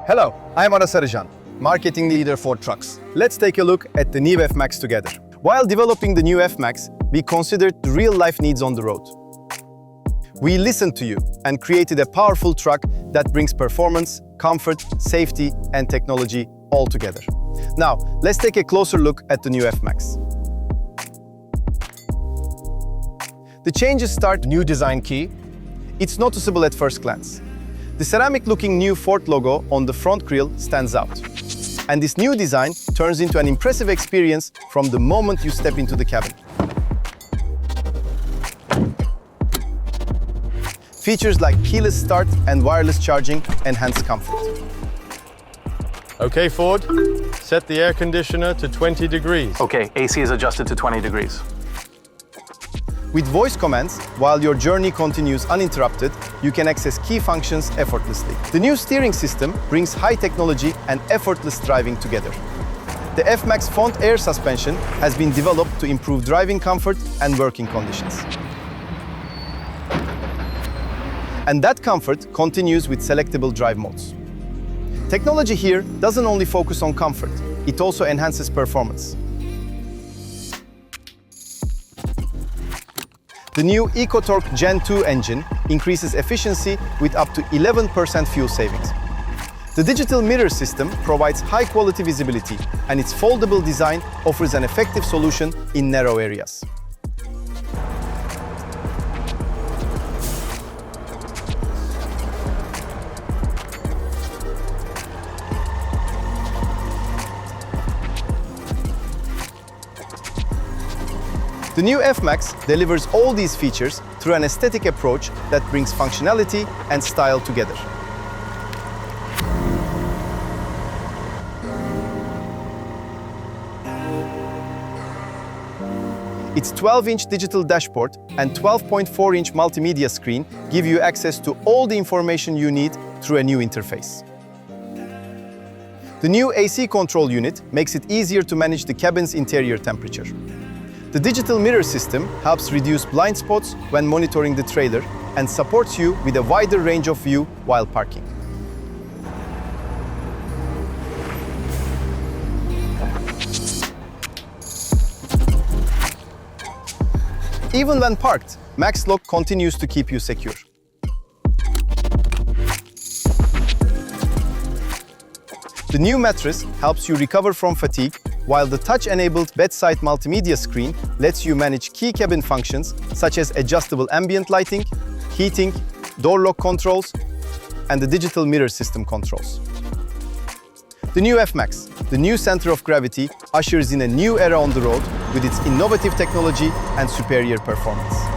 Hello, I'm Aras Arıcan, marketing leader for Trucks. Let's take a look at the new F-MAX together. While developing the new F-MAX, we considered the real-life needs on the road. We listened to you and created a powerful truck that brings performance, comfort, safety, and technology all together. Now, let's take a closer look at the new F-MAX. The changes start new design key. It's noticeable at first glance. The ceramic-looking new Ford logo on the front grille stands out. And this new design turns into an impressive experience from the moment you step into the cabin. Features like keyless start and wireless charging enhance comfort. Okay, Ford, set the air conditioner to 20 degrees. Okay, AC is adjusted to 20 degrees. With voice commands, while your journey continues uninterrupted, you can access key functions effortlessly. The new steering system brings high technology and effortless driving together. The F-MAX Front Air suspension has been developed to improve driving comfort and working conditions. And that comfort continues with selectable drive modes. Technology here doesn't only focus on comfort, it also enhances performance. The new EcoTorque Gen 2 engine increases efficiency with up to 11% fuel savings. The digital mirror system provides high-quality visibility, and its foldable design offers an effective solution in narrow areas. The new F-MAX delivers all these features through an aesthetic approach that brings functionality and style together. Its 12-inch digital dashboard and 12.4-inch multimedia screen give you access to all the information you need through a new interface. The new AC control unit makes it easier to manage the cabin's interior temperature. The digital mirror system helps reduce blind spots when monitoring the trailer and supports you with a wider range of view while parking. Even when parked, Max Lock continues to keep you secure. The new mattress helps you recover from fatigue, while the touch-enabled bedside multimedia screen lets you manage key cabin functions such as adjustable ambient lighting, heating, door lock controls, and the digital mirror system controls. The new F-MAX, the new center of gravity, ushers in a new era on the road with its innovative technology and superior performance.